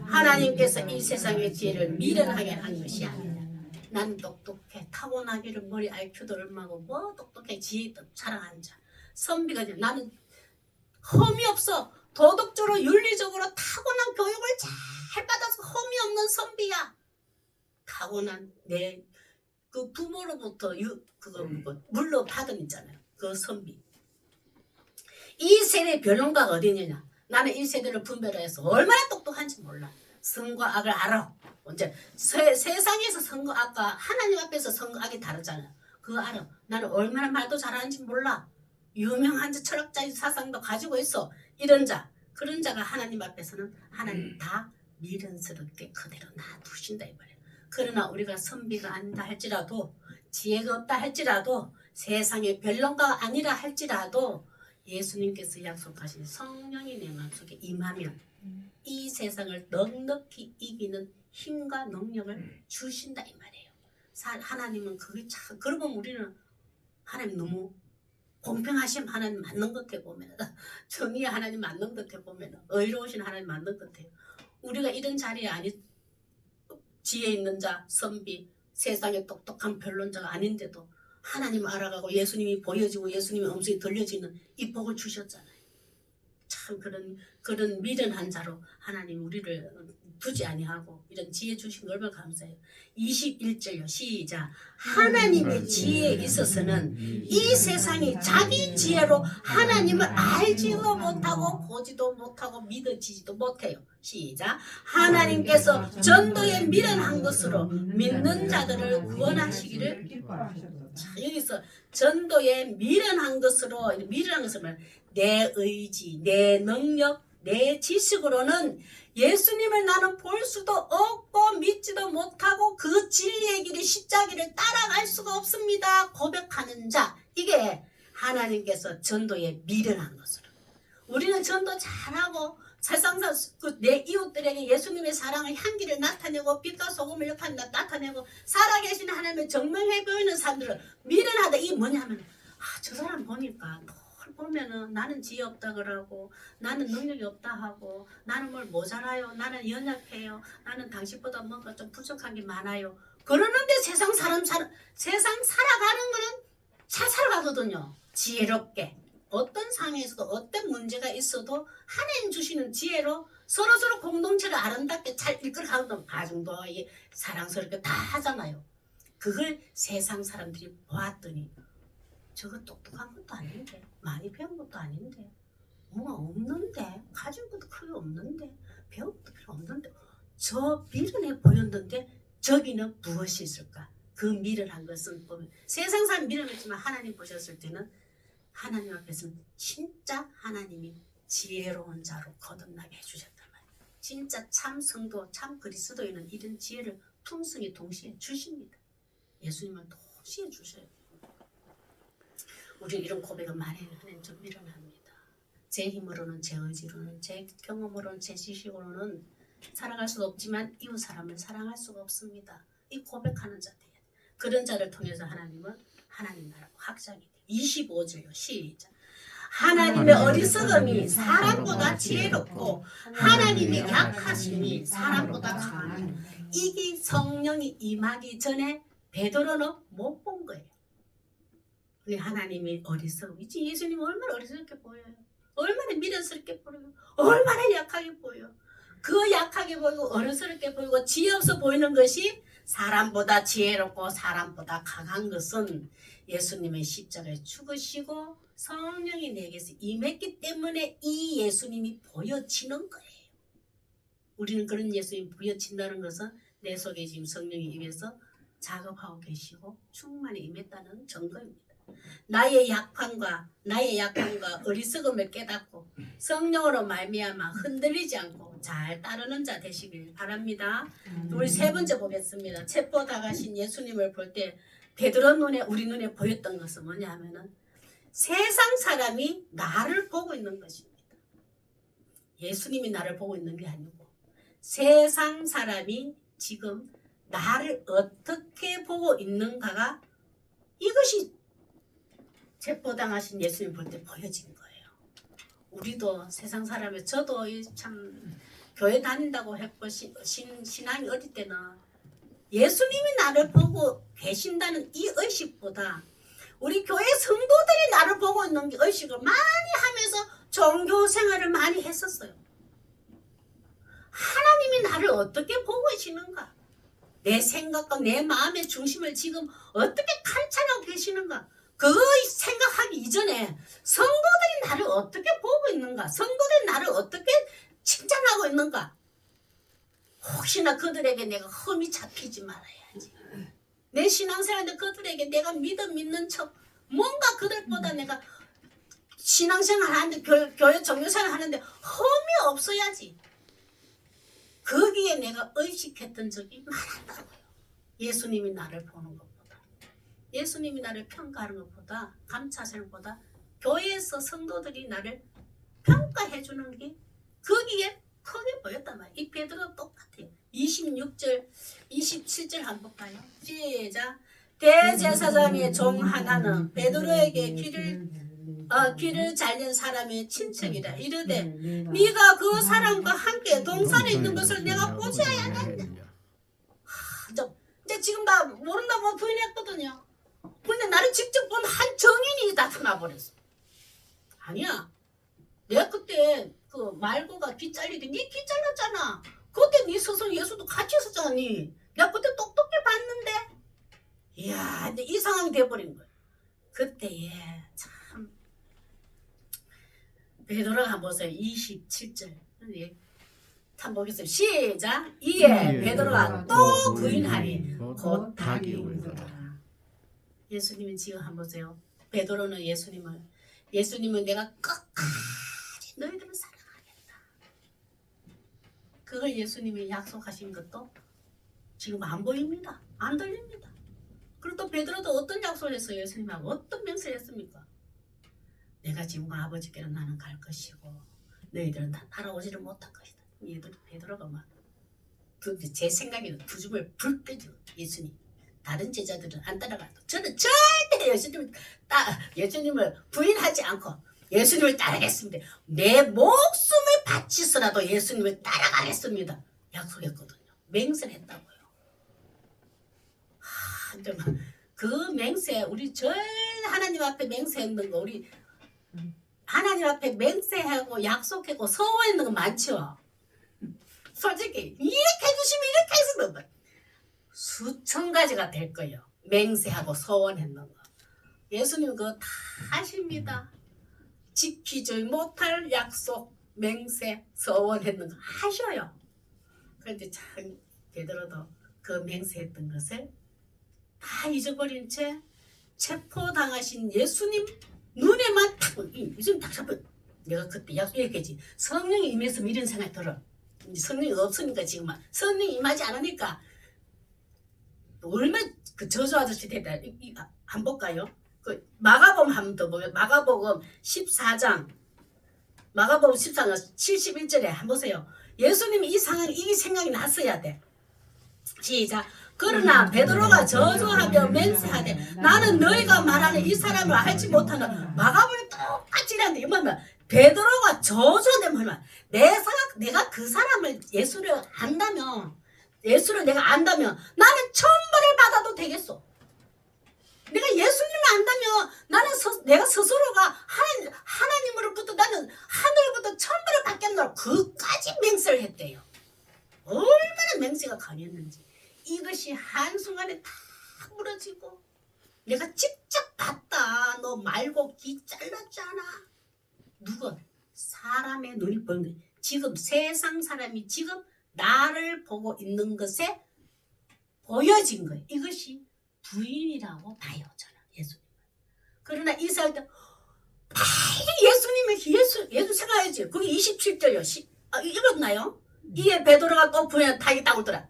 하나님께서 이 세상의 지혜를 미련하게 한 것이 아니라 난 똑똑해 타고나기를 머리 IQ도 얼마고 뭐 똑똑해 지혜 있다 자랑하는 자 선비가 아니라 나는 흠이 없어 도덕적으로 윤리적으로 타고난 교육을 잘 받아서 흠이 없는 선비야. 타고난 내 그 부모로부터 물로 받은 있잖아요. 그 선비. 이 세대 변론가가 어디 있느냐. 나는 이 세대를 분별해서 얼마나 똑똑한지 몰라. 선과 악을 알아. 언제 세상에서 선과 악과 하나님 앞에서 선과 악이 다르잖아요. 그거 알아. 나는 얼마나 말도 잘하는지 몰라. 유명한 철학자의 사상도 가지고 있어. 이런 자. 그런 자가 하나님 앞에서는 하나님 다 미련스럽게 그대로 놔두신다 이 말이에요. 그러나 우리가 선비가 아니다 할지라도 지혜가 없다 할지라도 세상의 변론가가 아니라 할지라도 예수님께서 약속하신 성령이 내 마음속에 임하면 이 세상을 넉넉히 이기는 힘과 능력을 주신다 이 말이에요. 하나님은 그게 참 그러고 우리는 하나님 너무 공평하신 하나님 맞는 것 같아 보면 정의의 하나님 맞는 것 같아 보면 의로우신 하나님 맞는 것 같아요. 우리가 이런 자리에 아니 지혜 있는 자 선비 세상에 똑똑한 변론자가 아닌데도 하나님 알아가고 예수님이 보여지고 예수님의 음성이 들려지는 이 복을 주셨잖아요. 참 그런 미련한 자로 하나님 우리를 두지 아니하고 이런 지혜 주신 걸 얼마나 감사해요. 21절요 시작. 하나님의 지혜에 있어서는 이 세상이 자기 지혜로 하나님을 알지도 못하고 보지도 못하고 믿어지지도 못해요. 시작. 하나님께서 전도에 미련한 것으로 믿는 자들을 구원하시기를. 자, 여기서 전도에 미련한 것으로 내 의지, 내 능력, 내 지식으로는 예수님을 나는 볼 수도 없고 믿지도 못하고 그 진리의 길이 십자가를 따라갈 수가 없습니다. 고백하는 자. 이게 하나님께서 전도에 미련한 것으로. 우리는 전도 잘하고 세상사 내 이웃들에게 예수님의 사랑의 향기를 나타내고 빛과 소금을 이렇게 나타내고 살아계신 하나님을 증명해 보이는 사람들은 미련하다. 이게 뭐냐면 저 사람 보니까 보면은 나는 지혜 없다 그러고 나는 능력이 없다 하고 나는 뭘 모자라요. 나는 연약해요. 나는 당신보다 뭔가 좀 부족한 게 많아요. 그러는데 세상 살아가는 거는 잘 살아가거든요. 지혜롭게. 어떤 상황에서도 어떤 문제가 있어도 하나님 주시는 지혜로 서로서로 공동체를 아름답게 잘 이끌어가는 가정도 사랑스럽게 다 하잖아요. 그걸 세상 사람들이 보았더니 저거 똑똑한 것도 아닌데 많이 배운 것도 아닌데 뭐가 없는데 가진 것도 크게 없는데 배운 것도 필요 없는데 저 미련해 보였는데 저기는 무엇이 있을까? 그 미련한 것은 보면 세상 사람 미련했지만 하나님 보셨을 때는 하나님 앞에서는 진짜 하나님이 지혜로운 자로 거듭나게 해주셨단 말이에요. 진짜 참 성도, 참 그리스도인은 이런 지혜를 풍성히 동시에 주십니다. 예수님은 동시에 주셔요. 우리 이런 고백은 많이 하나님 좀 미련합니다. 제 힘으로는, 제 의지로는, 제 경험으로는, 제 지식으로는 살아갈 수도 없지만 이웃 사람을 사랑할 수가 없습니다. 이 고백하는 자 돼야 돼. 그런 자를 통해서 하나님은 하나님 나라고 확장이 돼. 25절요. 시작. 하나님의 어리석음이 사람보다 지혜롭고 하나님의 약하심이 사람보다 강하니 이게 성령이 임하기 전에 베드로는 못 본 거예요. 우리 하나님이 어리석음이지. 예수님은 얼마나 어리석게 보여요. 얼마나 미련스럽게 보여요. 얼마나 약하게 보여요. 그 약하게 보이고 어리석게 보이고 지혜 없어 보이는 것이 사람보다 지혜롭고 사람보다 강한 것은 예수님의 십자가에 죽으시고 성령이 내게서 임했기 때문에 이 예수님이 보여지는 거예요. 우리는 그런 예수님이 보여진다는 것은 내 속에 지금 성령이 임해서 작업하고 계시고 충만히 임했다는 증거입니다. 나의 약함과 어리석음을 깨닫고 성령으로 말미암아 흔들리지 않고 잘 따르는 자 되시길 바랍니다. 우리 세 번째 보겠습니다. 체포 당하신 예수님을 볼 때 베드로 눈에 우리 눈에 보였던 것은 뭐냐 하면은 세상 사람이 나를 보고 있는 것입니다. 예수님이 나를 보고 있는 게 아니고 세상 사람이 지금 나를 어떻게 보고 있는가가 이것이 체포당하신 예수님 볼 때 보여진 거예요. 우리도 세상 사람이 저도 참 교회 다닌다고 했고 신앙이 어릴 때는 예수님이 나를 보고 계신다는 이 의식보다 우리 교회 성도들이 나를 보고 있는 게 의식을 많이 하면서 종교 생활을 많이 했었어요. 하나님이 나를 어떻게 보고 계시는가? 내 생각과 내 마음의 중심을 지금 어떻게 관찰하고 계시는가? 그거 생각하기 이전에 성도들이 나를 어떻게 보고 있는가? 성도들이 나를 어떻게 칭찬하고 있는가? 혹시나 그들에게 내가 흠이 잡히지 말아야지. 내 신앙생활인데 그들에게 내가 믿는 척 뭔가 그들보다 내가 신앙생활 하는데 교회 종교생활 하는데 흠이 없어야지. 거기에 내가 의식했던 적이 많았다고요. 예수님이 나를 보는 것보다, 예수님이 나를 평가하는 것보다, 감찰하는 것보다 교회에서 성도들이 나를 평가해 주는 게 거기에 크게 보였단 말이에요. 이 베드로 똑같아요. 26절, 27절 한번 볼까요? 시작. 대제사장의 종 하나는 베드로에게 귀를 잘린 사람의 친척이라 이르되 네가 그 사람과 함께 동산에 있는 것을 내가 보지 않았냐. 근데 지금 나 모른다고 부인했거든요. 근데 나를 직접 본 한 정인이 나타나 버렸어. 아니야. 내가 그때 그 말고가 귀 잘리더니 네 귀 잘랐잖아. 그때 네 스승 예수도 같이 있었잖아. 내가 그때 똑똑히 봤는데 이야 근데 이 상황이 돼버린 거야. 그때에 참 베드로가 한번 보세요. 27절 한번 보겠습니다. 시작. 이에 베드로가 또 부인하니 곧 닭이 울더라. 예수님은 지금 한번 보세요. 베드로는 예수님은 내가 끝까지 너희들을 사랑하겠다. 그걸 예수님이 약속하신 것도 지금 안 보입니다. 안 들립니다. 그리고 또 베드로도 어떤 약속을 했어요? 예수님하고 어떤 맹세를 했습니까? 내가 지금 아버지께로 나는 갈 것이고 너희들은 다 따라오지를 못할 것이다. 얘들 베드로가 막 제 생각에는 두 줌을 불 끄죠. 예수님. 다른 제자들은 안 따라가도 저는 절대 예수님을 부인하지 않고 예수님을 따르겠습니다. 내 목숨을 바치서라도 예수님을 따라가겠습니다. 약속했거든요. 맹세를 했다고요. 그 맹세 우리 절 하나님 앞에 맹세했는 거 우리 하나님 앞에 맹세하고 약속하고 서원했는 거 많죠. 솔직히 이렇게 해주시면 이렇게 했었는데 수천 가지가 될 거예요. 맹세하고 서원했는 거. 예수님 그거 다 하십니다. 지키지 못할 약속, 맹세, 서원했는 거 하셔요. 그런데 참 베드로도 그 맹세했던 것을 다 잊어버린 채 체포당하신 예수님 눈에만 탁 요즘 딱 잡혀. 내가 그때 약속했겠지. 성령이 임해서 이런 생각이 들어. 이제 성령이 없으니까 지금 성령이 임하지 않으니까 얼마나 그 저주 아저씨 됐다. 안 볼까요? 그 마가복음 한 번 더 보면 마가복음 14장 71절에 한번 보세요. 예수님이 이 상황이 이 생각이 났어야 돼. 시작. 그러나 베드로가 저주하며 맹세하되 나는 너희가 말하는 이 사람을 알지 못하는 마가복음이 똑같이 이란데 이말면 베드로가 저주하면 내가 그 사람을 예수를 안다면 예수를 내가 안다면 나는 천벌을 받아도 되겠어. 내가 예수님을 안다면 나는 내가 스스로가 하나님으로부터 나는 하늘로부터 천벌을 받겠노라. 그까지 맹세를 했대요. 얼마나 맹세가 강했는지. 이것이 한순간에 다 무너지고 내가 직접 봤다. 너 말고 귀 잘랐잖아. 누가? 사람의 눈이 보는 거예요. 지금 세상 사람이 지금 나를 보고 있는 것에 보여진 거예요. 이것이 부인이라고 봐요. 저는 예수님을. 그러나 이사할 때 예수님을 예수 생각해야지. 그게 27절이요. 읽었나요? 이에 베드로가 또 부인한 닭이 딱 울더라.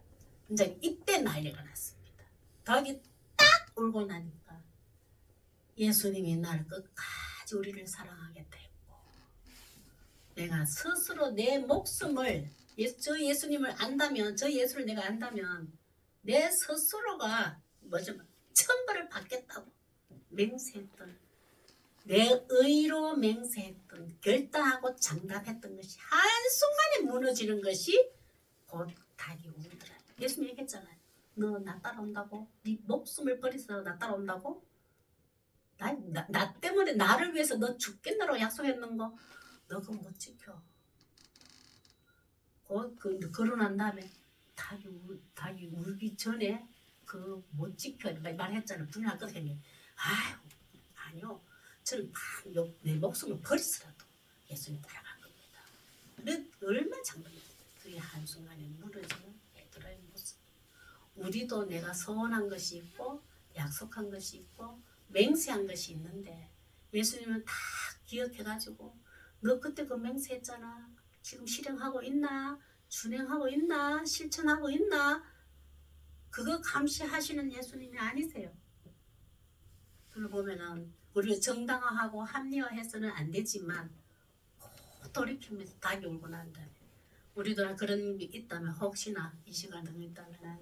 이제 이때 난리가 났습니다. 닭이 딱 울고 나니까 예수님이 나를 끝까지 우리를 사랑하겠다 했고 내가 스스로 내 목숨을 저 예수님을 안다면 저 예수를 내가 안다면 내 스스로가 천벌을 받겠다고 맹세했던 내 의로 맹세했던 결단하고 장담했던 것이 한순간에 무너지는 것이 곧 닭이 울더라. 예수님 얘기했잖아요. 너 나 따라온다고? 네 목숨을 버리서 나 따라온다고? 나 때문에 나를 위해서 너 죽겠노라고 약속했는 거 너 그거 못 지켜. 그러고 난 다음에 닭이 울기 전에 그 못 지켜 말했잖아요. 분할 거거든요. 아니요. 저는 내 목숨을 버리서라도 예수님 따라갈 겁니다. 얼마나 장담했어요. 그게 한순간에 무너지는 베드로의 모습. 우리도 내가 서원한 것이 있고 약속한 것이 있고 맹세한 것이 있는데 예수님은 다 기억해가지고 너 그때 그 맹세했잖아. 지금 실행하고 있나? 준행하고 있나? 실천하고 있나? 그거 감시하시는 예수님이 아니세요. 그걸 보면은 우리가 정당화하고 합리화해서는 안 되지만 돌이키면서 닭이 울고 난 다음에 우리도 그런 게 있다면 혹시나 이 시간 등 있다면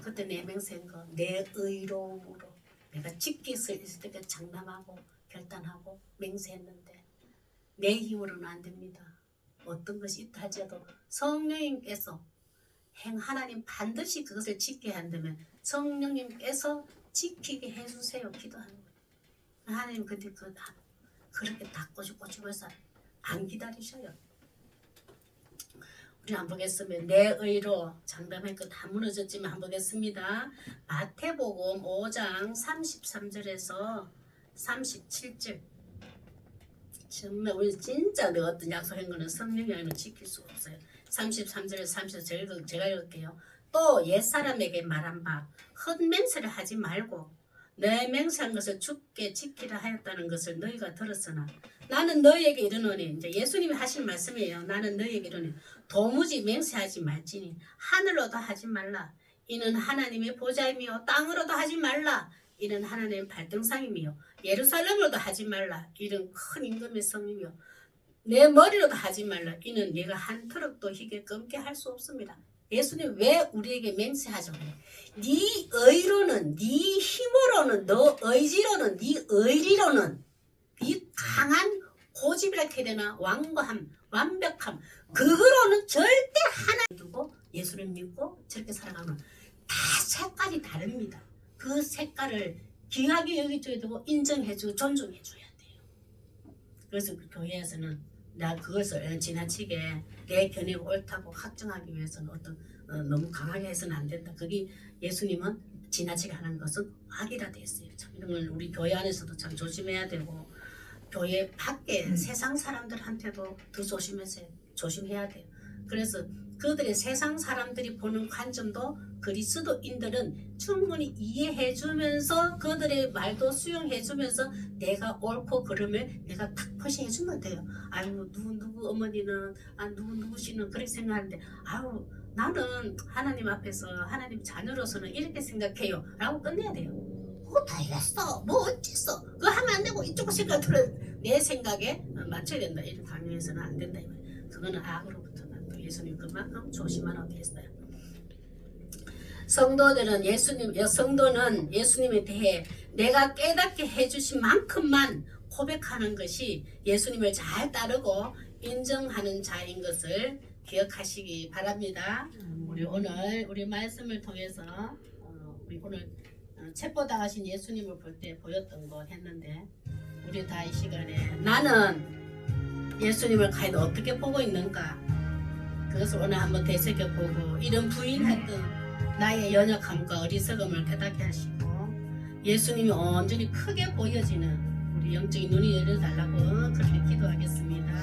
그때 내 맹세한 거 내 의로움으로 내가 지킬 수 있을 때까지 장담하고 결단하고 맹세했는데 내 힘으로는 안 됩니다. 어떤 것이 있다 할지라도 성령님께서 하나님 반드시 그것을 지켜야 한다면 성령님께서 지키게 해주세요. 기도하는 거예요. 하나님 근데 그렇게 다 꼬집꼬집해서 안 기다리셔요. 우리 한번 보겠습니다. 내 의로 장담할 거 다 무너졌지만 한번 보겠습니다. 마태복음 5장 33절에서 37절. 정말 우리 진짜 내가 어떤 약속한 거는 성령이 아니면 지킬 수가 없어요. 33절에서 34절 제가 읽을게요. 또 옛사람에게 말한 바 헛맹세를 하지 말고 내 맹세한 것을 주께 지키라 하였다는 것을 너희가 들었으나 나는 너희에게 이르노니 이제 예수님이 하신 말씀이에요. 나는 너희에게 이르노니 도무지 맹세하지 말지니 하늘로도 하지 말라. 이는 하나님의 보좌이며 땅으로도 하지 말라. 이는 하나님의 발등상이며 예루살렘으로도 하지 말라. 이는 큰 임금의 성이며 내 머리로도 하지 말라. 이는 네가 한 트럭도 희게 검게 할 수 없습니다. 예수님 왜 우리에게 맹세하죠? 네 의로는 네 힘으로는 너 의지로는 네 의리로는 네 강한 고집이라 해야 되나 완고함 완벽함 그거로는 절대 하나 두고 예수를 믿고 저렇게 살아가면 다 색깔이 다릅니다. 그 색깔을 귀하게 여겨줘야 되고 인정해주고 존중해줘야 돼요. 그래서 그 교회에서는 나 그것을 지나치게 내 견해가 옳다고 확정하기 위해서는 너무 강하게 해서는 안 된다. 그게 예수님은 지나치게 하는 것은 악이라 했어요. 참 이런 걸 우리 교회 안에서도 참 조심해야 되고 교회 밖에 세상 사람들한테도 더 조심해야 돼요. 그래서 그들의 세상 사람들이 보는 관점도 그리스도인들은 충분히 이해해 주면서 그들의 말도 수용해 주면서 내가 옳고 그름을 내가 탁 표시해 주면 돼요. 아유 누구 어머니는 누구 씨는 그렇게 생각하는데 아유 나는 하나님 앞에서 하나님 자녀로서는 이렇게 생각해요 라고 끝내야 돼요. 그거 다 이랬어 뭐 어쨌어 그거 하면 안 되고 이쪽 생각 들어 내 생각에 맞춰야 된다. 이런 강요해서는 안 된다. 그거는 악으로부터는 또 예수님 그만큼 조심하라고 했어요. 성도는 예수님에 대해 내가 깨닫게 해주신 만큼만 고백하는 것이 예수님을 잘 따르고 인정하는 자인 것을 기억하시기 바랍니다. 우리 말씀을 통해서 우리 오늘 책보당하신 예수님을 볼 때 보였던 거 했는데 우리 다 이 시간에 나는 예수님을 과연 어떻게 보고 있는가 그것을 오늘 한번 되새겨보고 이런 부인했던 나의 연약함과 어리석음을 깨닫게 하시고 예수님이 온전히 크게 보여지는 우리 영적인 눈이 열려달라고 그렇게 기도하겠습니다.